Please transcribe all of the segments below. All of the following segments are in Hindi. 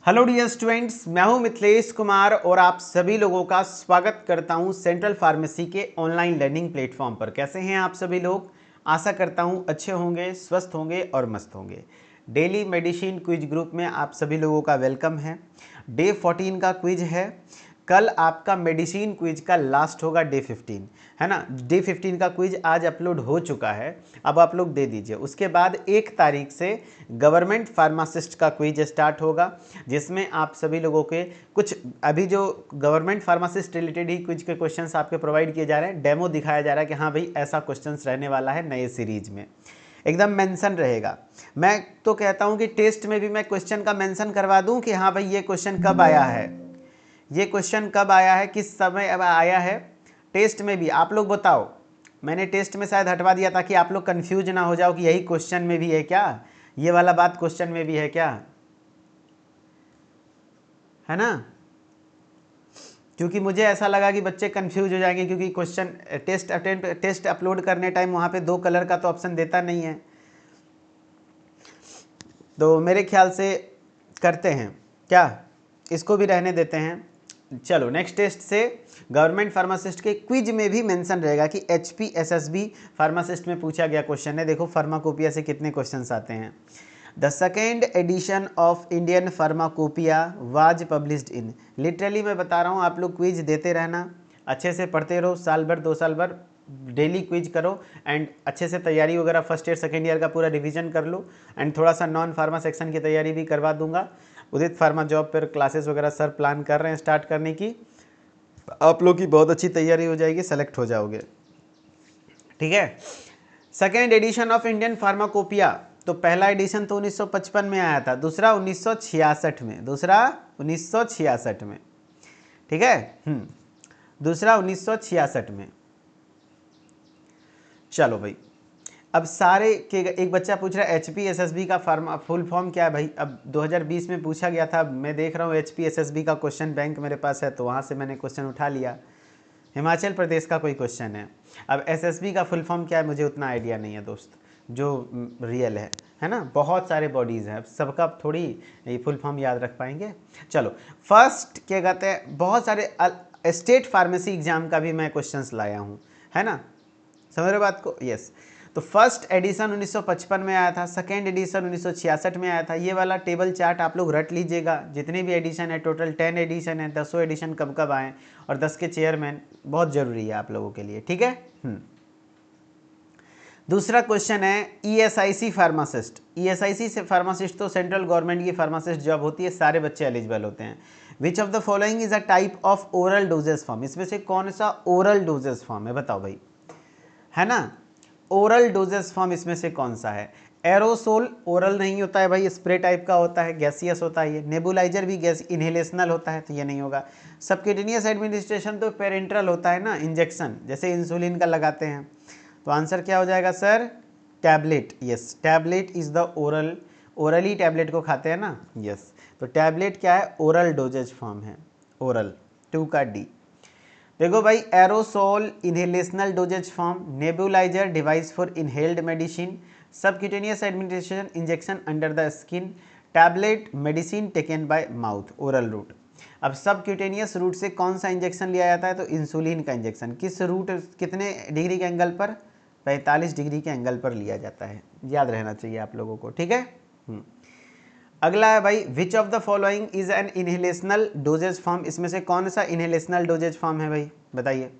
हेलो डियर स्टूडेंट्स, मैं हूं मिथिलेश कुमार और आप सभी लोगों का स्वागत करता हूं सेंट्रल फार्मेसी के ऑनलाइन लर्निंग प्लेटफॉर्म पर। कैसे हैं आप सभी लोग? आशा करता हूं अच्छे होंगे, स्वस्थ होंगे और मस्त होंगे। डेली मेडिसिन क्विज ग्रुप में आप सभी लोगों का वेलकम है। डे 14 का क्विज है। कल आपका मेडिसिन क्विज का लास्ट होगा डे 15, है ना। डे 15 का क्विज आज अपलोड हो चुका है, अब आप लोग दे दीजिए। उसके बाद 1 तारीख से गवर्नमेंट फार्मासिस्ट का क्विज स्टार्ट होगा, जिसमें आप सभी लोगों के कुछ अभी जो गवर्नमेंट फार्मासिस्ट रिलेटेड ही कुछ के क्वेश्चंस आपके प्रोवाइड किए जा रहे हैं। डेमो दिखाया जा रहा है कि हाँ भाई ऐसा क्वेश्चंस रहने वाला है नए सीरीज में, एकदम मेंशन रहेगा। मैं तो कहता हूँ कि टेस्ट में भी मैं क्वेश्चन का मेंशन करवा दूँ कि हाँ भाई ये क्वेश्चन कब आया है, ये क्वेश्चन कब आया है, किस समय अब आया है। टेस्ट में भी आप लोग बताओ। मैंने टेस्ट में शायद हटवा दिया ताकि आप लोग कंफ्यूज ना हो जाओ कि यही क्वेश्चन में भी है क्या, ये वाला बात क्वेश्चन में भी है क्या, है ना। क्योंकि मुझे ऐसा लगा कि बच्चे कंफ्यूज हो जाएंगे, क्योंकि क्वेश्चन टेस्ट अपलोड करने टाइम वहाँ पे 2 कलर का तो ऑप्शन देता नहीं है। तो मेरे ख्याल से करते हैं क्या, इसको भी रहने देते हैं। चलो नेक्स्ट टेस्ट से गवर्नमेंट फार्मासिस्ट के क्विज में भी मेंशन रहेगा कि HPSSB फार्मासिस्ट में पूछा गया क्वेश्चन है। देखो फार्माकोपिया से कितने क्वेश्चंस आते हैं। The second edition of Indian pharmacopoeia was published in. Literally मैं बता रहा हूँ, आप लोग क्विज देते रहना, अच्छे से पढ़ते रहो, साल भर 2 साल भर डेली क्विज करो एंड अच्छे से तैयारी वगैरह फर्स्ट ईयर सेकेंड ईयर का पूरा रिवीजन कर लो। एंड थोड़ा सा नॉन फार्मा सेक्शन की तैयारी भी करवा दूंगा। उदित फार्मा जॉब पर क्लासेस वगैरह सर प्लान कर रहे हैं स्टार्ट करने की। आप लोग की बहुत अच्छी तैयारी हो जाएगी, सेलेक्ट हो जाओगे, ठीक है। Second edition of Indian pharmacopoeia, तो पहला एडिशन तो 1955 में आया था, दूसरा 1966 में, दूसरा 1966 में, ठीक है। दूसरा 1966 में। चलो भाई, अब सारे के एक बच्चा पूछ रहा है HPSSB का फुल फॉर्म क्या है भाई। अब 2020 में पूछा गया था, मैं देख रहा हूँ HPSSB का क्वेश्चन बैंक मेरे पास है, तो वहाँ से मैंने क्वेश्चन उठा लिया। हिमाचल प्रदेश का कोई क्वेश्चन है। अब SSB का फुल फॉर्म क्या है मुझे उतना आइडिया नहीं है दोस्त, जो रियल है ना। बहुत सारे बॉडीज़ हैं, सबका थोड़ी ये फुल फॉर्म याद रख पाएंगे। चलो फर्स्ट क्या कहते हैं, बहुत सारे स्टेट फार्मेसी एग्जाम का भी मैं क्वेश्चंस लाया हूँ, है ना। समझ रहे बात को? यस। तो फर्स्ट एडिशन 1955 में आया था, सेकेंड एडिशन 1966 में आया था। ये वाला टेबल चार्ट आप लोग रट लीजिएगा, जितने भी एडिशन है, टोटल 10 एडिशन है, 10 एडिशन कब कब आए और 10 के चेयरमैन, बहुत जरूरी है आप लोगों के लिए, ठीक है। दूसरा क्वेश्चन है ESIC फार्मासिस्ट। ESIC से फार्मासिस्ट तो सेंट्रल गवर्नमेंट की फार्मासिस्ट जॉब होती है, सारे बच्चे एलिजिबल होते हैं। Which of the following is a type of oral doses form, इसमें से कौन सा ओरल डोजेस फॉर्म है बताओ भाई, है ना। ओरल डोजेस फॉर्म इसमें से कौन सा है। एरोसोल ओरल नहीं होता है भाई, स्प्रे टाइप का होता है, गैसियस होता है ये। नेबुलाइजर भी गैस इनहेलेशनल होता है, तो ये नहीं होगा। सबक्यूटेनियस एडमिनिस्ट्रेशन तो पेरेंट्रल होता है ना, इंजेक्शन जैसे इंसुलिन का लगाते हैं। तो आंसर क्या हो जाएगा sir, tablet. Yes, tablet is the oral, orally tablet को खाते हैं ना। यस, तो टैबलेट क्या है, ओरल डोजेज फॉर्म है, ओरल। 2 का डी। देखो भाई, aerosol inhalational doses form, nebuliser device for inhaled medicine, subcutaneous administration injection under the skin, tablet medicine taken by mouth oral route. अब सबक्यूटेनियस रूट से कौन सा इंजेक्शन लिया जाता है, तो इंसुलिन का इंजेक्शन। किस रूट, कितने डिग्री के एंगल पर, 45 डिग्री के एंगल पर लिया जाता है, याद रहना चाहिए आप लोगों को, ठीक है। अगला है भाई, विच of the following is an inhalational doses form, इसमें से कौन सा इनहेलेशनल डोजेज फॉर्म है भाई बताइए।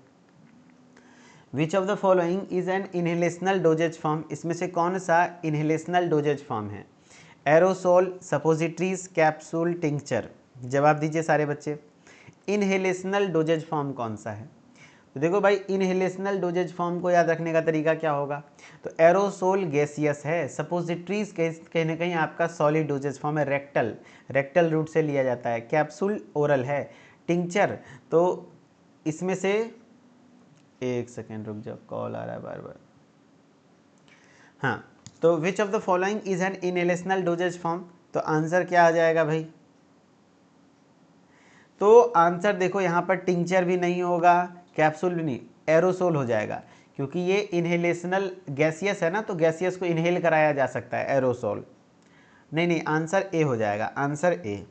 विच of the following is an inhalational doses form, इसमें से कौन सा इनहेलेशनल डोजेज फॉर्म है। Aerosol, suppositories, capsule, tincture. जवाब दीजिए सारे बच्चे, इनहेलेशनल डोजेज फॉर्म कौन सा है। तो देखो भाई, इनहेलेशनल डोजेज फॉर्म को याद रखने का तरीका क्या होगा, तो एरोसोल गैसियस है, सपोजिट्रीज कहीं ना कहीं आपका सॉलिड डोजेज फॉर्म है, रेक्टल, रेक्टल रूट से लिया जाता है, कैप्सूल ओरल है, टिंक्चर तो इसमें से, एक सेकेंड रुक जाओ, कॉल आ रहा है बार बार। हाँ, तो विच of the following is an inhalational doses form, तो आंसर क्या आ जाएगा भाई। तो आंसर देखो यहाँ पर टिंक्चर भी नहीं होगा, कैप्सूल भी नहीं, एरोसोल हो जाएगा, क्योंकि ये इनहेलेशनल गैसियस है ना, तो गैसियस को इनहेल कराया जा सकता है, एरोसोल। नहीं नहीं, आंसर ए हो जाएगा, आंसर ए,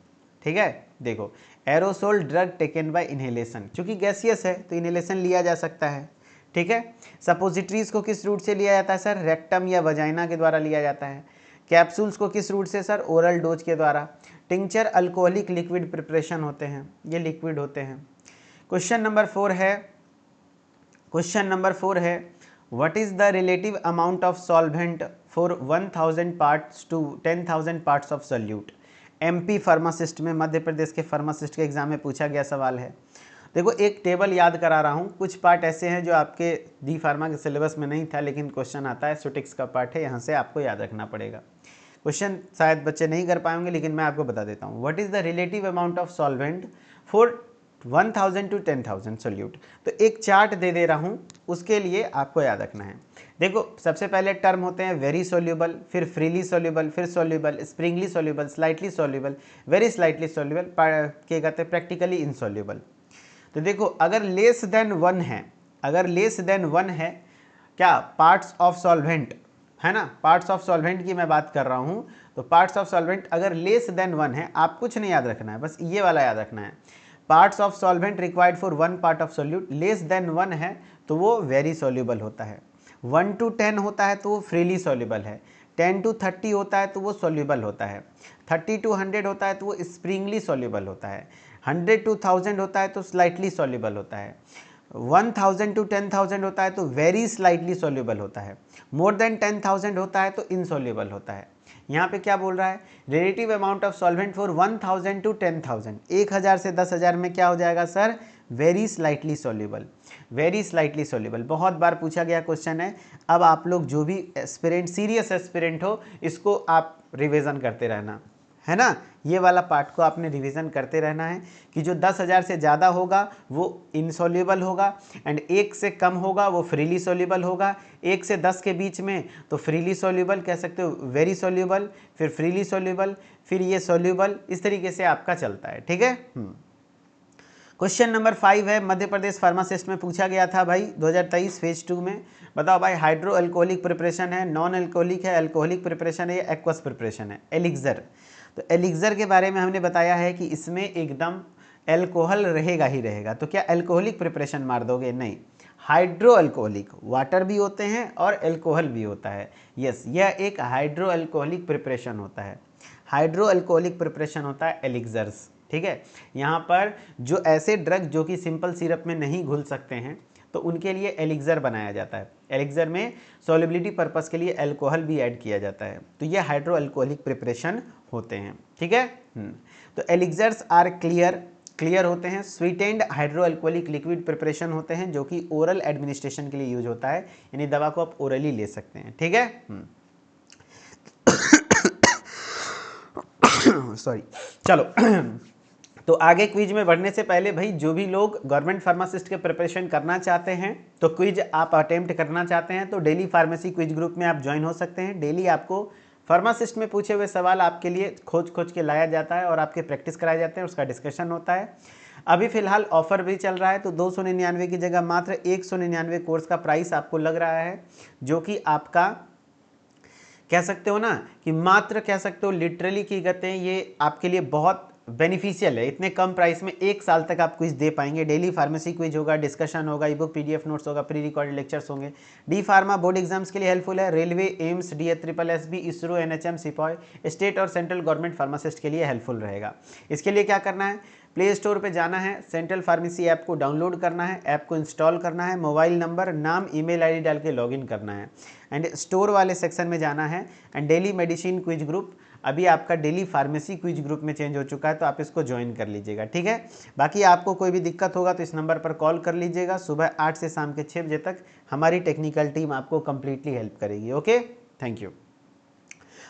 ठीक है। देखो aerosol drug taken by inhalation, क्योंकि गैसियस है तो इनहेलेशन लिया जा सकता है, ठीक है। सपोजिटरीज को किस रूट से लिया जाता है सर, रेक्टम या वजाइना के द्वारा लिया जाता है। कैप्सूल्स को किस रूट से सर, ओरल डोज के द्वारा। टिंचर अल्कोहलिक लिक्विड प्रिपरेशन होते हैं, ये लिक्विड होते हैं। क्वेश्चन नंबर 4 है what is the relative amount of solvent for 1000 parts to 10,000 parts of solute. MP pharmacist में, मध्य प्रदेश के फार्मासिस्ट के एग्जाम में पूछा गया सवाल है। देखो एक टेबल याद करा रहा हूँ, कुछ पार्ट ऐसे हैं जो आपके डी फार्मा के सिलेबस में नहीं था लेकिन क्वेश्चन आता है, सुटिक्स का पार्ट है, यहाँ से आपको याद रखना पड़ेगा। क्वेश्चन शायद बच्चे नहीं कर पाएंगे लेकिन मैं आपको बता देता हूँ। What is the relative amount of solvent for 1000 to 10,000 solute. तो एक चार्ट दे रहा हूँ, उसके लिए आपको याद रखना है। देखो सबसे पहले टर्म होते हैं वेरी सोल्यूबल, फिर फ्रीली सोल्यूबल, फिर soluble, Sprüngli soluble, slightly soluble, very slightly soluble, क्या कहते हैं प्रैक्टिकली इनसोल्यूबल। तो देखो अगर लेस देन 1 है, अगर लेस देन 1 है क्या, पार्ट्स ऑफ सॉल्वेंट है ना, पार्ट्स ऑफ सॉल्वेंट की मैं बात कर रहा हूँ। तो पार्ट्स ऑफ सॉल्वेंट अगर लेस देन 1 है, आप कुछ नहीं याद रखना है, बस ये वाला याद रखना है। Parts of solvent required for 1 part of solute, less than 1 है तो वो वेरी सोल्यूबल होता है। 1 to 10 होता है तो वो फ्रीली सोल्यूबल है। 10 to 30 होता है तो वो सोल्यूबल होता है। 30 to 100 होता है तो वो स्प्रिंगली सोल्यूबल होता है। 100 to 1000 होता है तो स्लाइटली सोल्यूबल होता है। 1000 to 10,000 होता है तो वेरी स्लाइटली सोल्यूबल होता है। मोर देन 10,000 होता है तो इनसोल्यूबल होता है। यहाँ पे क्या बोल रहा है, relative amount of solvent for 1000 to 10,000, 1000 से 10,000 में क्या हो जाएगा sir, very slightly soluble, very slightly soluble. बहुत बार पूछा गया क्वेश्चन है। अब आप लोग जो भी एस्पिरेंट, सीरियस एस्पिरेंट हो, इसको आप रिवीजन करते रहना है ना, ये वाला पार्ट को आपने रिवीजन करते रहना है कि जो 10,000 से ज़्यादा होगा वो इनसोल्यूबल होगा, एंड 1 से कम होगा वो फ्रीली सोल्यूबल होगा। 1 से 10 के बीच में तो फ्रीली सोल्यूबल कह सकते हो, वेरी सोल्यूबल, फिर फ्रीली सोल्यूबल, फिर ये सोल्यूबल, इस तरीके से आपका चलता है, ठीक है। क्वेश्चन नंबर 5 है, मध्य प्रदेश फार्मासिस्ट में पूछा गया था भाई 2023 फेज 2 में। बताओ भाई हाइड्रो अल्कोहलिक प्रिपरेशन है, नॉन अल्कोहलिक है, अल्कोहलिक प्रिपरेशन है या एक्वस प्रिपरेशन है। एलिक्सर, तो एलिक्सर के बारे में हमने बताया है कि इसमें एकदम अल्कोहल रहेगा ही रहेगा। तो क्या अल्कोहलिक प्रिपरेशन मार दोगे, नहीं, हाइड्रो अल्कोहलिक, वाटर भी होते हैं और अल्कोहल भी होता है। यस, यह एक हाइड्रो अल्कोहलिक प्रिपरेशन होता है, हाइड्रो अल्कोहलिक प्रिपरेशन होता है एलिक्सर्स, ठीक है। यहाँ पर जो ऐसे ड्रग जो कि सिंपल सिरप में नहीं घुल सकते हैं तो उनके लिए एलिक्सर बनाया जाता है। एलिक्सर में सॉल्युबिलिटी पर्पस के लिए अल्कोहल भी ऐड किया जाता है, तो ये हाइड्रो अल्कोहलिक प्रिपरेशन होते हैं, ठीक है। तो एलिक्सर्स आर क्लियर होते हैं। Sweetened hydro alcoholic liquid preparation होते हैं जो कि ओरल एडमिनिस्ट्रेशन के लिए यूज होता है, यानी दवा को आप ओरली ले सकते हैं, ठीक है। सॉरी, चलो तो आगे क्विज में बढ़ने से पहले भाई जो भी लोग गवर्नमेंट फार्मासिस्ट के प्रिपरेशन करना चाहते हैं, तो क्विज आप अटेम्प्ट करना चाहते हैं तो डेली फार्मेसी क्विज ग्रुप में आप ज्वाइन हो सकते हैं। डेली आपको फार्मासिस्ट में पूछे हुए सवाल आपके लिए खोज के लाया जाता है और आपके प्रैक्टिस कराए जाते हैं, उसका डिस्कशन होता है। अभी फिलहाल ऑफर भी चल रहा है, तो 299 की जगह मात्र 199 कोर्स का प्राइस आपको लग रहा है, जो कि आपका कह सकते हो ना कि मात्र कह सकते हो लिटरली की कहते हैं, ये आपके लिए बहुत बेनिफिशियल है। इतने कम प्राइस में 1 साल तक आप क्विज दे पाएंगे। डेली फार्मेसी क्विज होगा, डिस्कशन होगा, ई बुक PDF नोट्स होगा, प्री रिकॉर्डेड लेक्चर्स होंगे। डी फार्मा बोर्ड एग्जाम्स के लिए हेल्पफुल है। Railway, AIIMS, DSSS, ISRO, NHM, sepoy, state और सेंट्रल गवर्नमेंट फार्मासिस्ट के लिए हेल्पफुल रहेगा। इसके लिए क्या करना है, प्ले स्टोर पे जाना है, सेंट्रल फार्मेसी ऐप को डाउनलोड करना है, ऐप को इंस्टॉल करना है, मोबाइल नंबर, नाम, ईमेल ID डाल के लॉगिन करना है, एंड स्टोर वाले सेक्शन में जाना है, and daily medicine quiz group अभी आपका डेली फार्मेसी क्विज ग्रुप में चेंज हो चुका है, तो आप इसको ज्वाइन कर लीजिएगा, ठीक है। बाकी आपको कोई भी दिक्कत होगा तो इस नंबर पर कॉल कर लीजिएगा। सुबह 8 से शाम के 6 बजे तक हमारी टेक्निकल टीम आपको कंप्लीटली हेल्प करेगी। Okay, thank you.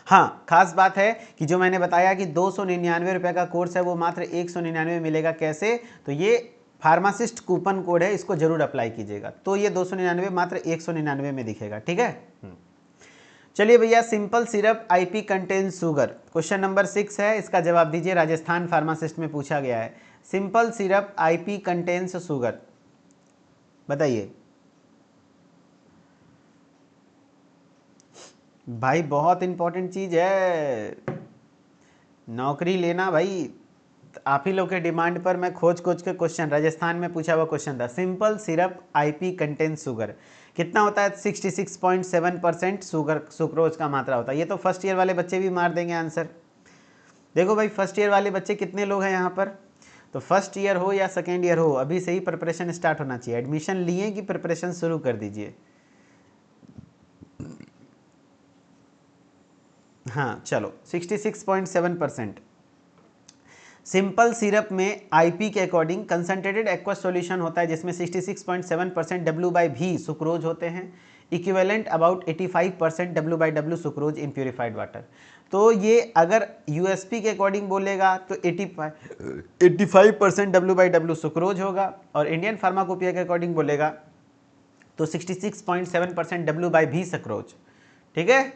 हाँ, खास बात है कि जो मैंने बताया कि 299 रुपये का कोर्स है वो मात्र 199 मिलेगा। कैसे, तो ये फार्मासिस्ट कूपन कोड है, इसको जरूर अप्लाई कीजिएगा, तो ये 299 मात्र 199 में दिखेगा, ठीक है। चलिए भैया, simple syrup IP contains sugar, question number 6 है, इसका जवाब दीजिए। राजस्थान फार्मासिस्ट में पूछा गया है, simple syrup IP contains sugar, बताइए भाई। बहुत इंपॉर्टेंट चीज है, नौकरी लेना भाई आप ही लोग के डिमांड पर मैं खोज के क्वेश्चन, राजस्थान में पूछा हुआ क्वेश्चन था, simple syrup IP contains sugar कितना होता है? 66.7% शुगर सुक्रोज का मात्रा होता है। ये तो फर्स्ट ईयर वाले बच्चे भी मार देंगे आंसर। देखो भाई फर्स्ट ईयर वाले बच्चे कितने लोग हैं यहाँ पर? तो फर्स्ट ईयर हो या सेकेंड ईयर हो, अभी से ही प्रिपरेशन स्टार्ट होना चाहिए। एडमिशन लिए कि प्रिपरेशन शुरू कर दीजिए। हाँ चलो 66.7%। सिंपल सिरप में आईपी के अकॉर्डिंग कंसंट्रेटेड एक्वस सॉल्यूशन होता है जिसमें 66.7% W/V सुक्रोज होते हैं, equivalent about 85% W/W sucrose in purified water. तो ये अगर यूएसपी के अकॉर्डिंग बोलेगा तो 85% W/W सुक्रोज होगा, और इंडियन फार्माकोपिया के अकॉर्डिंग बोलेगा तो 66.7% W/V सुक्रोज। ठीक है।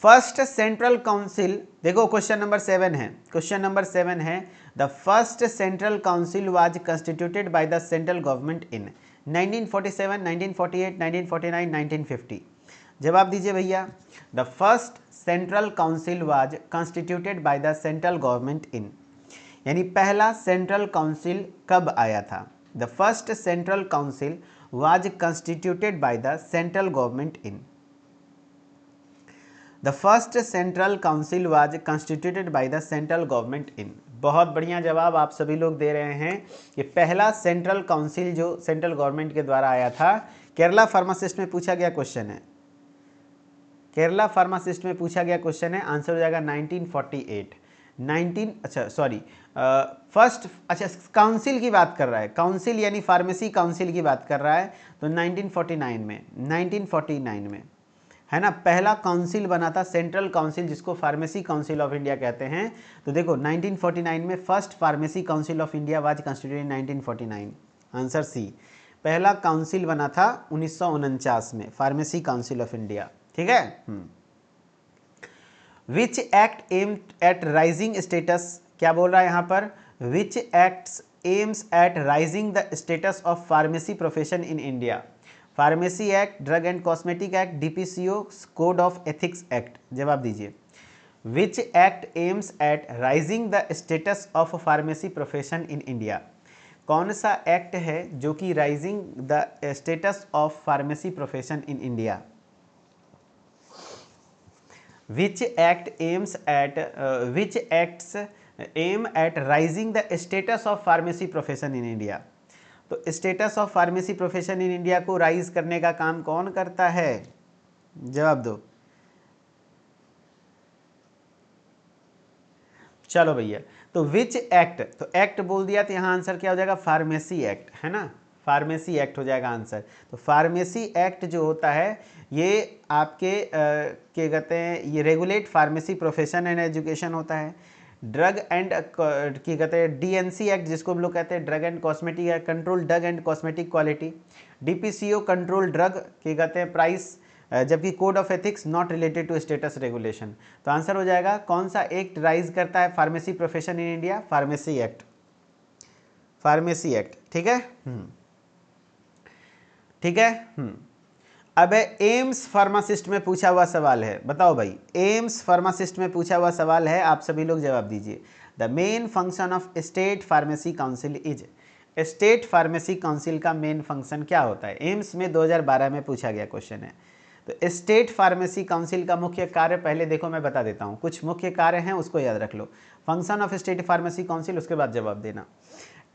फर्स्ट सेंट्रल काउंसिल, देखो क्वेश्चन नंबर 7 है, क्वेश्चन नंबर 7 है the first central council was constituted by the central government in 1947, 1948, 1949, 1950। जवाब दीजिए भैया। The first central council was constituted by the central government in, यानी पहला सेंट्रल काउंसिल कब आया था? The first central council was constituted by the central government in, the first central council was constituted by the central government इन। बहुत बढ़िया जवाब आप सभी लोग दे रहे हैं। ये पहला सेंट्रल काउंसिल जो सेंट्रल गवर्नमेंट के द्वारा आया था, केरला फार्मासिस्ट में पूछा गया क्वेश्चन है, केरला फार्मासिस्ट में पूछा गया क्वेश्चन है, आंसर हो जाएगा 1948। फर्स्ट, अच्छा काउंसिल की बात कर रहा है, काउंसिल यानी फार्मेसी काउंसिल की बात कर रहा है, तो 1949 में है ना, पहला काउंसिल बना था सेंट्रल काउंसिल जिसको फार्मेसी काउंसिल ऑफ इंडिया कहते हैं। तो देखो 1949 में first pharmacy council of India was constituted 1949, answer C. पहला काउंसिल बना था 1949 में, फार्मेसी काउंसिल ऑफ इंडिया। ठीक है। Which act aim at rising status, क्या बोल रहा है यहाँ पर? Which acts aims at rising the status of pharmacy profession in India? Pharmacy act, drug and cosmetic act, DPCO, code of ethics act. जवाब दीजिए। Which act aims at rising the status of pharmacy profession in India? कौन सा एक्ट है जो कि rising the status of pharmacy profession in India? Which act aims eight which acts aim at rising the status of pharmacy profession in India? तो status of pharmacy profession in India को राइज करने का काम कौन करता है? जवाब दो। चलो भैया, तो विच एक्ट, तो एक्ट बोल दिया तो यहाँ आंसर क्या हो जाएगा? फार्मेसी एक्ट, है ना, फार्मेसी एक्ट हो जाएगा आंसर। तो फार्मेसी एक्ट जो होता है ये आपके क्या कहते हैं, ये regulate pharmacy profession and education होता है। ड्रग एंड क्या कहते हैं, डीएनसी एक्ट जिसको हम लोग कहते हैं drug and cosmetic act, control drug and cosmetic quality. DPCO control drug क्या कहते हैं प्राइस, जबकि code of ethics not related to status regulation. तो आंसर हो जाएगा कौन सा एक्ट राइज करता है pharmacy profession in India? Pharmacy act, pharmacy act. ठीक है। ठीक है। अब एम्स फार्मासिस्ट में पूछा हुआ सवाल है, बताओ भाई, एम्स फार्मासिस्ट में पूछा हुआ सवाल है, आप सभी लोग जवाब दीजिए। The main function of state pharmacy council is, state pharmacy council का मेन फंक्शन क्या होता है? एम्स में 2012 में पूछा गया क्वेश्चन है। तो स्टेट फार्मेसी काउंसिल का मुख्य कार्य पहले देखो मैं बता देता हूँ, कुछ मुख्य कार्य हैं उसको याद रख लो। Function of state pharmacy council, उसके बाद जवाब देना।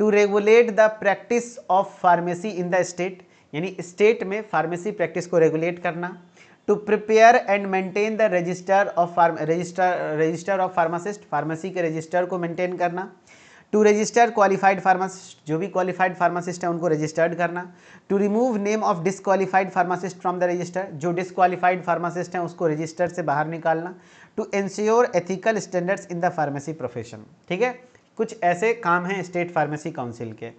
To regulate the practice of pharmacy in the state, यानी स्टेट में फार्मेसी प्रैक्टिस को रेगुलेट करना। To prepare and maintain the register of pharmacist, pharmacy के रजिस्टर को मेंटेन करना। टू रजिस्टर क्वालिफाइड फार्मासिस्ट, जो भी क्वालिफाइड फार्मासिस्ट है उनको रजिस्टर्ड करना। To remove name of disqualified pharmacist from the register, जो डिसक्वालिफाइड फार्मासिस्ट हैं उसको रजिस्टर से बाहर निकालना। To ensure ethical standards in the pharmacy profession. ठीक है, कुछ ऐसे काम हैं स्टेट फार्मेसी काउंसिल के।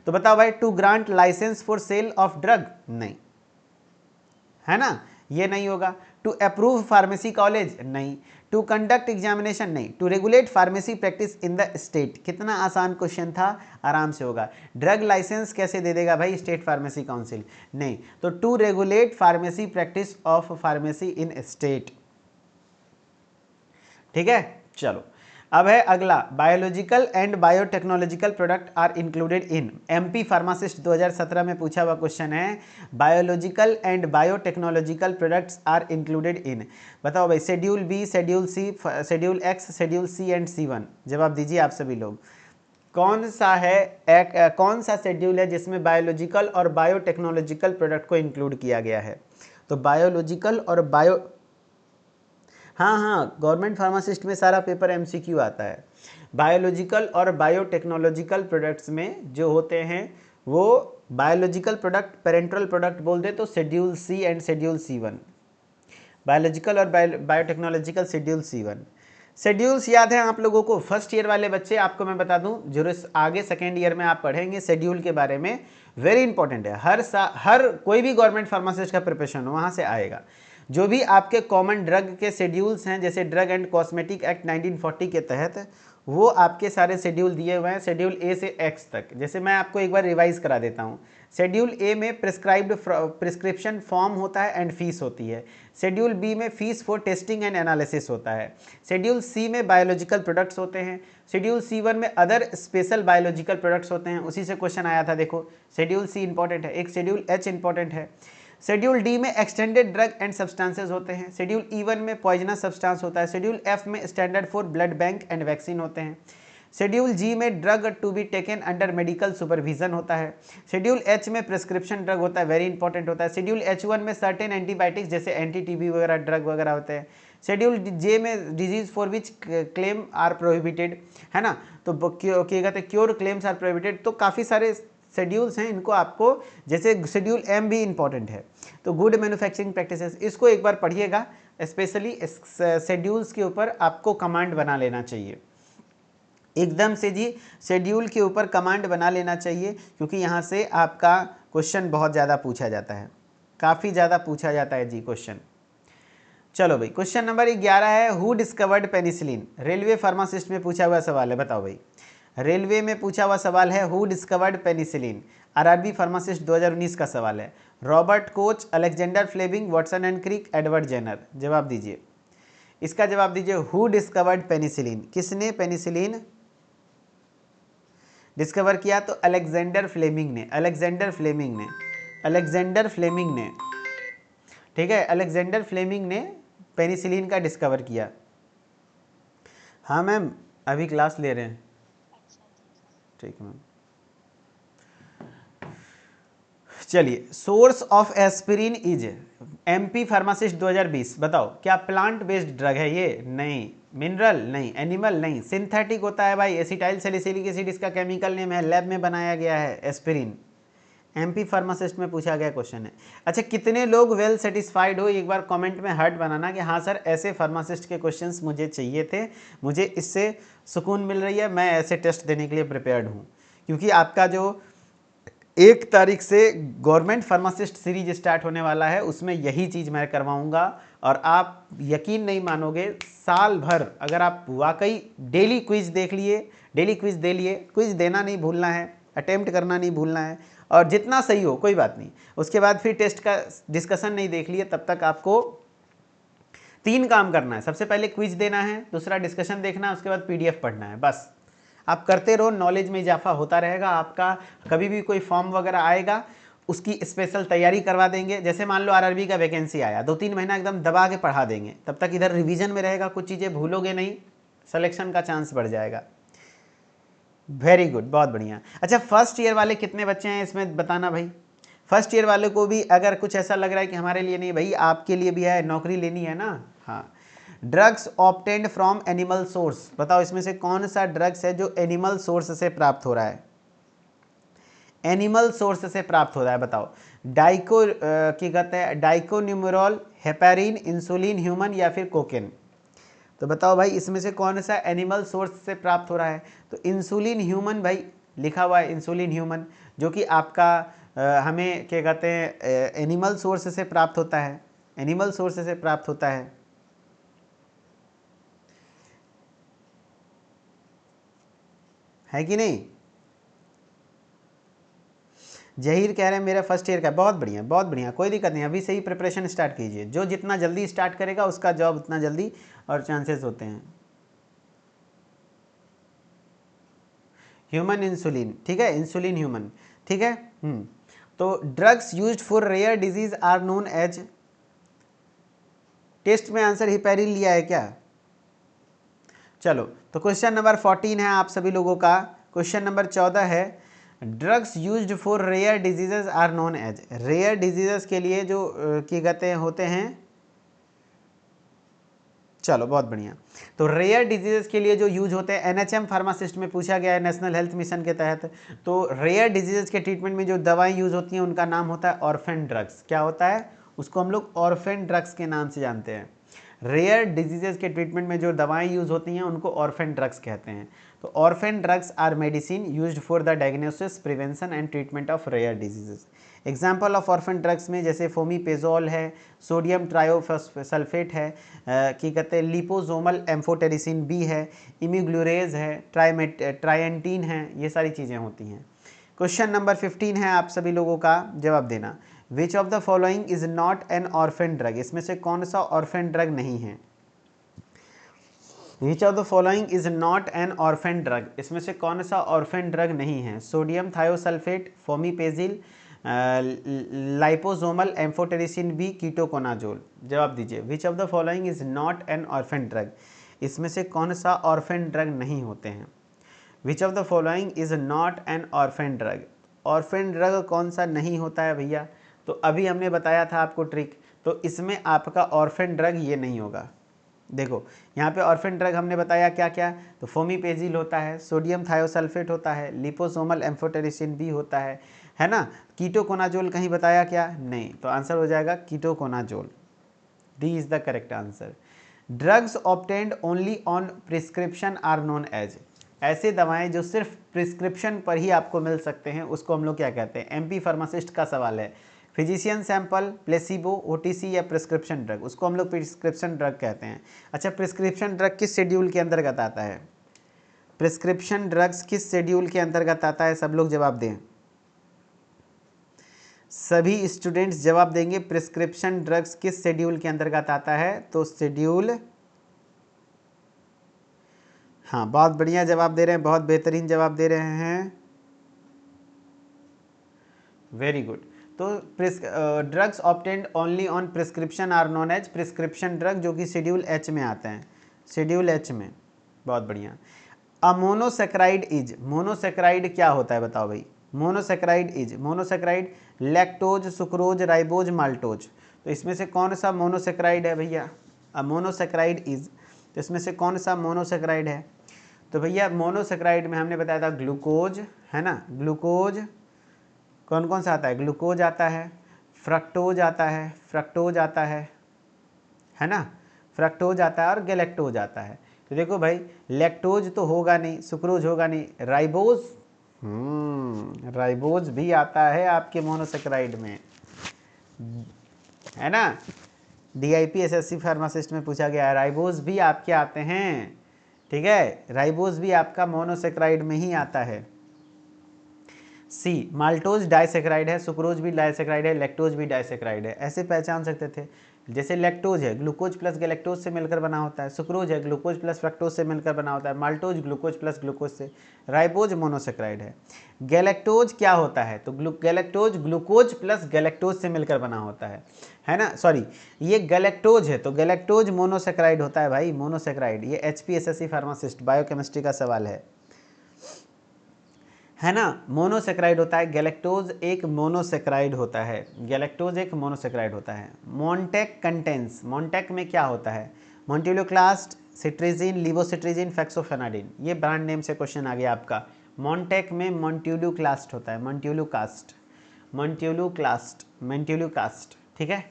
तो बताओ भाई, to grant licence for sale of drug, नहीं, है ना, ये नहीं होगा। टू अप्रूव फार्मेसी कॉलेज, नहीं। टू कंडक्ट एग्जामिनेशन, नहीं। To regulate pharmacy practice in the state, कितना आसान क्वेश्चन था, आराम से होगा। ड्रग लाइसेंस कैसे दे देगा भाई स्टेट फार्मेसी काउंसिल, नहीं। तो to regulate pharmacy practice of pharmacy in state. ठीक है, चलो अब है अगला, biological and biotechnological product are included in. MP pharmacist 2017 में पूछा हुआ क्वेश्चन है, biological and biotechnological products are included in. बताओ भाई, schedule B, schedule C, schedule X, schedule C and C1। जवाब दीजिए आप सभी लोग, कौन सा है कौन सा शेड्यूल है जिसमें बायोलॉजिकल और बायोटेक्नोलॉजिकल प्रोडक्ट को इंक्लूड किया गया है? तो बायोलॉजिकल और बायो, हाँ, गवर्नमेंट फार्मासिस्ट में सारा पेपर MCQ आता है। बायोलॉजिकल और बायोटेक्नोलॉजिकल प्रोडक्ट्स में जो होते हैं वो बायोलॉजिकल प्रोडक्ट, पेरेंट्रल प्रोडक्ट बोल दे तो schedule C and schedule C1। Biological और बायोटेक्नोलॉजिकल शेड्यूल C1। शेड्यूल्स याद है आप लोगों को? फर्स्ट ईयर वाले बच्चे, आपको मैं बता दूं, जो आगे सेकेंड ईयर में आप पढ़ेंगे शेड्यूल के बारे में, वेरी इंपॉर्टेंट है। हर कोई भी गवर्नमेंट फार्मासिस्ट का प्रिपरेशन हो वहाँ से आएगा। जो भी आपके कॉमन ड्रग के शेड्यूल्स हैं, जैसे ड्रग एंड कॉस्मेटिक एक्ट 1940 के तहत, वो आपके सारे शेड्यूल दिए हुए हैं, शेड्यूल ए से एक्स तक। जैसे मैं आपको एक बार रिवाइज करा देता हूँ। शेड्यूल ए में प्रिस्क्रिप्शन फॉर्म होता है एंड फीस होती है। शेड्यूल बी में fees for testing and analysis होता है। शेड्यूल सी में बायोलॉजिकल प्रोडक्ट्स होते हैं। शेड्यूल C1 में अदर स्पेशल बायोलॉजिकल प्रोडक्ट्स होते हैं। उसी से क्वेश्चन आया था, देखो शेड्यूल सी इंपॉर्टेंट है। एक शेड्यूल H इंपॉर्टेंट है। शेड्यूल डी में एक्सटेंडेड ड्रग एंड सब्सटेंसेज होते हैं। शेड्यूल E1 में पॉइजनस सब्सटेंस होता है। शेड्यूल F में standard for blood bank and vaccine होते हैं। शेड्यूल जी में drug to be taken under medical supervision होता है। शेड्यूल एच में प्रिस्क्रिप्शन ड्रग होता है, वेरी इंपॉर्टेंट होता है। शेड्यूल H1 में सर्टेन एंटीबायोटिक्स जैसे एंटी-TB वगैरह ड्रग वगैरह होते हैं। शेड्यूल जे में disease for which claim are prohibited, है ना, तो क्या कहते हैं, क्योर क्लेम्स आर प्रोहिबिटेड। तो काफ़ी सारे शेड्यूल्स हैं, इनको आपको, जैसे शेड्यूल M भी इंपॉर्टेंट है। तो गुड मैन्युफैक्चरिंग प्रैक्टिसेस, इसको एक बार पढ़िएगा, स्पेशली शेड्यूल्स के ऊपर आपको कमांड बना लेना चाहिए एकदम से जी। शेड्यूल के ऊपर कमांड बना लेना चाहिए, क्योंकि यहाँ से आपका क्वेश्चन बहुत ज़्यादा पूछा जाता है, काफ़ी ज़्यादा पूछा जाता है जी क्वेश्चन। चलो भाई, क्वेश्चन नंबर 11 है, who discovered penicillin. Railway pharmacist में पूछा हुआ सवाल है, बताओ भाई, रेलवे में पूछा हुआ सवाल है, who discovered penicillin. RRB pharmacist 2019 का सवाल है। Robert Koch, Alexander Fleming, Watson and Crick, Edward Jenner. जवाब दीजिए, इसका जवाब दीजिए, हु डिस्कवर्ड पेनिसिलिन, किसने पेनिसिलिन डिस्कवर किया? तो अलेक्जेंडर फ्लेमिंग ने, अलेक्जेंडर फ्लेमिंग ने, अलेक्जेंडर फ्लेमिंग ने, ठीक है, अलेक्जेंडर फ्लेमिंग ने पेनिसिलिन का डिस्कवर किया। हाँ मैम, अभी क्लास ले रहे हैं, ठीक है मैम। चलिए, source of aspirin is, MP pharmacist 2020, बताओ क्या प्लांट बेस्ड ड्रग है ये? नहीं। मिनरल? नहीं। एनिमल? नहीं। सिंथेटिक होता है भाई, एसिटाइल सैलिसिलिक एसिड इसका केमिकल नेम है, लैब में बनाया गया है एस्पिरिन। MP फार्मासिस्ट में पूछा गया क्वेश्चन है। अच्छा, कितने लोग वेल सेटिस्फाइड हो, एक बार कमेंट में हार्ट बनाना कि हाँ सर ऐसे फार्मासिस्ट के क्वेश्चंस मुझे चाहिए थे, मुझे इससे सुकून मिल रही है, मैं ऐसे टेस्ट देने के लिए प्रिपेयर्ड हूँ। क्योंकि आपका जो 1 तारीख से गवर्नमेंट फार्मासिस्ट सीरीज स्टार्ट होने वाला है, उसमें यही चीज़ मैं करवाऊंगा। और आप यकीन नहीं मानोगे, साल भर अगर आप वाकई डेली क्विज देख लिए, डेली क्विज दे लिए, क्विज देना नहीं भूलना है, अटेम्प्ट करना नहीं भूलना है, और जितना सही हो कोई बात नहीं, उसके बाद फिर टेस्ट का डिस्कशन नहीं देख लिए, तब तक आपको 3 काम करना है। सबसे पहले क्विज देना है, दूसरा डिस्कशन देखना है, उसके बाद PDF पढ़ना है, बस। आप करते रहो, नॉलेज में इजाफा होता रहेगा आपका। कभी भी कोई फॉर्म वगैरह आएगा, उसकी स्पेशल तैयारी करवा देंगे। जैसे मान लो RRB का वैकेंसी आया, 2-3 महीना एकदम दबा के पढ़ा देंगे, तब तक इधर रिवीजन में रहेगा, कुछ चीज़ें भूलोगे नहीं, सिलेक्शन का चांस बढ़ जाएगा। वेरी गुड, बहुत बढ़िया। अच्छा, फर्स्ट ईयर वाले कितने बच्चे हैं इसमें बताना भाई। फर्स्ट ईयर वाले को भी अगर कुछ ऐसा लग रहा है कि हमारे लिए नहीं भाई, आपके लिए भी है, नौकरी लेनी है ना। हाँ, drugs obtained from animal source, बताओ इसमें से कौन सा ड्रग्स है जो एनिमल सोर्स से प्राप्त हो रहा है? एनिमल सोर्स से प्राप्त हो रहा है, बताओ। क्या कहते हैं, डाइकोन्यूमेरॉल, हेपेरिन, इंसुलिन ह्यूमन, या फिर कोकेन। तो बताओ भाई, इसमें से कौन सा एनिमल सोर्स से प्राप्त हो रहा है? तो इंसुलिन ह्यूमन भाई लिखा हुआ है, इंसुलिन ह्यूमन, जो कि आपका हमें क्या कहते हैं, एनिमल सोर्स से प्राप्त होता है, एनिमल सोर्स से प्राप्त होता है कि नहीं? जहीर कह रहे हैं मेरा फर्स्ट ईयर का, बहुत बढ़िया, बहुत बढ़िया, कोई दिक्कत नहीं, अभी से ही प्रिपरेशन स्टार्ट कीजिए। जो जितना जल्दी स्टार्ट करेगा उसका जॉब उतना जल्दी और चांसेस होते हैं। ह्यूमन इंसुलिन, ठीक है, इंसुलिन ह्यूमन, ठीक है। तो drugs used for rare disease are known as, test में आंसर हिपैरिल लिया है क्या? चलो, तो क्वेश्चन नंबर 14 है आप सभी लोगों का। क्वेश्चन नंबर 14 है drugs used for rare diseases are known as, rare diseases के लिए जो की कहते होते हैं, चलो बहुत बढ़िया। तो रेयर डिजीजेस के लिए जो यूज होते हैं, एनएचएम फार्मासिस्ट में पूछा गया है नेशनल हेल्थ मिशन के तहत। तो रेयर डिजीजेस के ट्रीटमेंट में जो दवाएं यूज होती हैं उनका नाम होता है ऑर्फेन ड्रग्स। क्या होता है? उसको हम लोग ऑर्फेन ड्रग्स के नाम से जानते हैं। रेयर डिजीजेस के ट्रीटमेंट में जो दवाएं यूज होती हैं उनको ऑर्फेन ड्रग्स कहते हैं। तो orphan drugs are medicine used for the diagnosis, prevention and treatment of rare diseases. Example of orphan drugs में जैसे फोमीपेजोल है, सोडियम ट्रायोसल्फेट है, की कहते हैं लिपोसोमल एम्फोटेरिसिन बी है, इमिग्लूरेज है, ट्रायंटीन है, ये सारी चीज़ें होती हैं। क्वेश्चन नंबर 15 है आप सभी लोगों का, जवाब देना। Which of the following is not an orphan drug, इसमें से कौन सा ऑर्फेन ड्रग नहीं है? Which of the following is not an orphan drug, इसमें से कौन सा ऑर्फेन ड्रग नहीं है? Sodium thiosulfate, fomepizole, liposomal amphotericin B, ketoconazole. जवाब दीजिए, which of the following is not an orphan drug, इसमें से कौन सा ऑर्फेन ड्रग नहीं होते हैं? Which of the following is not an orphan drug, orphan drug कौन सा नहीं होता है भैया? तो अभी हमने बताया था आपको ट्रिक, तो इसमें आपका ऑर्फेन ड्रग ये नहीं होगा। देखो यहाँ पे ऑर्फेन ड्रग हमने बताया क्या क्या, तो फोमीपेजिल होता है, सोडियम थायोसल्फेट होता है, लिपोसोमल एम्फोटेरिसिन बी होता है ना। कीटोकोनाजोल कहीं बताया क्या? नहीं, तो आंसर हो जाएगा ketoconazole. D is the correct answer. Drugs obtained only on prescription are known as, ऐसे दवाएं जो सिर्फ प्रिस्क्रिप्शन पर ही आपको मिल सकते हैं उसको हम लोग क्या कहते हैं? एमपी फार्मासिस्ट का सवाल है। फिजिशियन सैंपल, प्लेसिबो, ओटीसी या प्रिस्क्रिप्शन ड्रग, उसको हम लोग प्रिस्क्रिप्शन ड्रग कहते हैं। अच्छा, प्रिस्क्रिप्शन ड्रग किस शेड्यूल के अंतर्गत आता है? प्रिस्क्रिप्शन ड्रग्स किस शेड्यूल के अंतर्गत आता है? सब लोग जवाब दें, सभी स्टूडेंट्स जवाब देंगे। प्रिस्क्रिप्शन ड्रग्स किस शेड्यूल के अंतर्गत आता है? तो शेड्यूल, हाँ बहुत बढ़िया जवाब दे रहे हैं, बहुत बेहतरीन जवाब दे रहे हैं, वेरी गुड। तो drugs obtained only on prescription are known as prescription drug, जो कि शेड्यूल एच में आते हैं, शेड्यूल एच में। बहुत बढ़िया। अ मोनोसेक्राइड इज, मोनोसेक्राइड क्या होता है बताओ भाई? Monosaccharide is, monosaccharide lactose, sucrose, ribose, maltose. तो इसमें से कौन सा मोनोसेक्राइड है भैया? अ मोनोसेक्राइड इज, तो इसमें से कौन सा मोनोसेक्राइड है? तो भैया मोनोसेक्राइड में हमने बताया था ग्लूकोज, है ना, ग्लूकोज कौन कौन सा आता है? ग्लूकोज आता है, फ्रक्टोज आता है, फ्रक्टोज आता है ना, फ्रक्टोज आता है और गैलेक्टोज आता है। तो देखो भाई, लैक्टोज तो होगा नहीं, सुक्रोज होगा नहीं, राइबोज, राइबोज भी आता है आपके मोनोसेक्राइड में, है ना। डीआईपी एसएससी फार्मासिस्ट में पूछा गया है, राइबोज भी आपके आते हैं, ठीक है, राइबोज भी आपका मोनोसेक्राइड में ही आता है। सी, माल्टोज डाइसेक्राइड है, सुक्रोज भी डाइसेक्राइड है, लैक्टोज भी डाइसेक्राइड है, ऐसे पहचान सकते थे। जैसे लैक्टोज है, ग्लूकोज प्लस गैलेक्टोज से मिलकर बना होता है, सुक्रोज है, ग्लूकोज प्लस फ्रक्टोज से मिलकर बना होता है, माल्टोज ग्लूकोज प्लस ग्लूकोज से, राइबोज मोनोसेक्राइड है। गैलेक्टोज क्या होता है? तो गैलेक्टोज ग्लूकोज प्लस गैलेक्टोज से मिलकर बना होता है ना, सॉरी ये गैलेक्टोज है, तो गैलेक्टोज मोनोसेक्राइड होता है भाई, मोनोसेक्राइड। ये एचपीएसएससी फार्मासिस्ट बायोकेमिस्ट्री का सवाल है ना, मोनोसेक्राइड होता है। गैलेक्टोज एक मोनोसेक्राइड होता है, गैलेक्टोज एक मोनोसेक्राइड होता है। मॉन्टेक कंटेंस, मॉन्टेक में क्या होता है? मॉन्टिल्योक्लास्ट, सिट्रीजिन, लिवोसिट्रीजिन, फेक्सोफेनाडिन, ये ब्रांड नेम से क्वेश्चन आ गया आपका। मॉन्टेक में मॉन्टिल्योक्लास्ट होता है, मॉन्टिल्योकास्ट, मॉन्टिल्योक्लास्ट, मॉन्टिल्योकास्ट, ठीक है।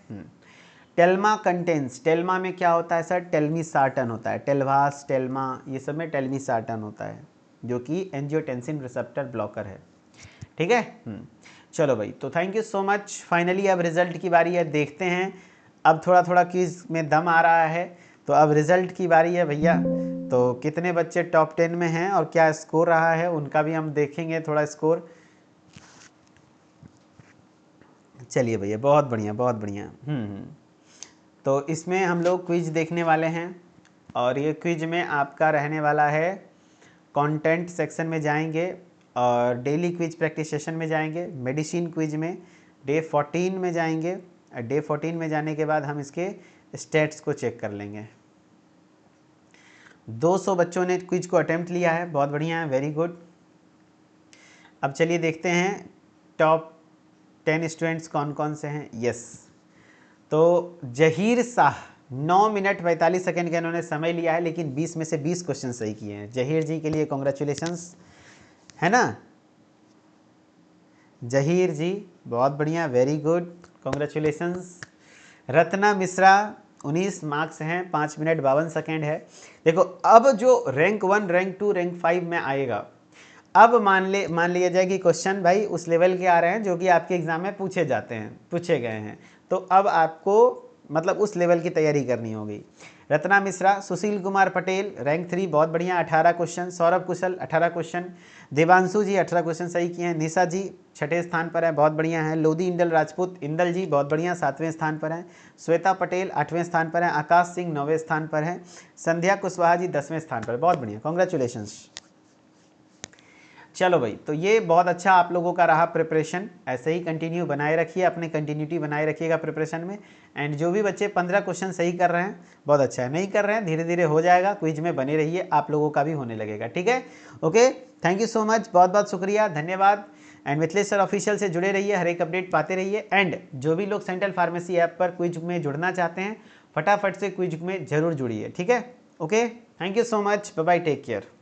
टेल्मा कंटेंस, टेल्मा में क्या होता है सर? टेल्मिसार्टन होता है, टेल्वास, टेल्मा, ये सब में टेल्मिसार्टन होता है, जो कि एंजियोटेंसिन रिसेप्टर ब्लॉकर है, ठीक है। चलो भाई, तो thank you so much. Finally अब रिजल्ट की बारी है, देखते हैं। अब थोड़ा थोड़ा क्विज में दम आ रहा है, तो अब रिजल्ट की बारी है भैया। तो कितने बच्चे टॉप 10 में हैं और क्या स्कोर रहा है उनका भी हम देखेंगे थोड़ा स्कोर। चलिए भैया, बहुत बढ़िया, बहुत बढ़िया। तो इसमें हम लोग क्विज देखने वाले हैं, और ये क्विज में आपका रहने वाला है कंटेंट सेक्शन में जाएंगे और डेली क्विज प्रैक्टिस सेशन में जाएंगे, मेडिसिन क्विज में डे 14 में जाएंगे। डे 14 में जाने के बाद हम इसके स्टेट्स को चेक कर लेंगे। 200 बच्चों ने क्विज को अटेम्प्ट लिया है, बहुत बढ़िया है, वेरी गुड। अब चलिए देखते हैं टॉप 10 स्टूडेंट्स कौन कौन से हैं। यस, तो जहीर शाह 9 मिनट 45 सेकेंड का इन्होंने समय लिया है, लेकिन 20 में से 20 क्वेश्चन सही किए हैं। जहीर जी के लिए कॉन्ग्रेचुलेशंस, है ना। जहीर जी बहुत बढ़िया, very good, congratulations. Ratna Mishra 19 marks हैं, 5 मिनट 52 सेकेंड है। देखो अब जो रैंक 1, रैंक 2, रैंक 5 में आएगा, अब मान लिया जाए कि क्वेश्चन भाई उस लेवल के आ रहे हैं जो कि आपके एग्जाम में पूछे गए हैं, तो अब आपको मतलब उस लेवल की तैयारी करनी होगी। रत्ना मिश्रा, सुशील कुमार पटेल रैंक 3 बहुत बढ़िया 18 क्वेश्चन, सौरभ कुशल 18 क्वेश्चन, देवांशु जी 18 क्वेश्चन सही किए हैं, निशा जी 6ठे स्थान पर है, बहुत बढ़िया है, लोधी इंदल राजपूत इंदल जी बहुत बढ़िया 7वें स्थान पर हैं, श्वेता पटेल 8वें स्थान पर हैं, आकाश सिंह 9वें स्थान पर हैं, संध्या कुशवाहा जी 10वें स्थान पर, बहुत बढ़िया, कॉन्ग्रेचुलेशंस। चलो भाई, तो ये बहुत अच्छा आप लोगों का रहा प्रिपरेशन, ऐसे ही कंटिन्यू बनाए रखिए, अपने कंटिन्यूटी बनाए रखिएगा प्रिपरेशन में। एंड जो भी बच्चे 15 क्वेश्चन सही कर रहे हैं बहुत अच्छा है, नहीं कर रहे हैं धीरे धीरे हो जाएगा, क्विज में बने रहिए, आप लोगों का भी होने लगेगा, ठीक है। Okay, thank you so much, बहुत बहुत शुक्रिया, धन्यवाद। एंड मिथिलेश सर ऑफिशियल से जुड़े रहिए, हर एक अपडेट पाते रहिए। एंड जो भी लोग सेंट्रल फार्मेसी ऐप पर क्विज में जुड़ना चाहते हैं, फटाफट से क्विज में जरूर जुड़िए, ठीक है। Okay, thank you so much, bye bye, take care.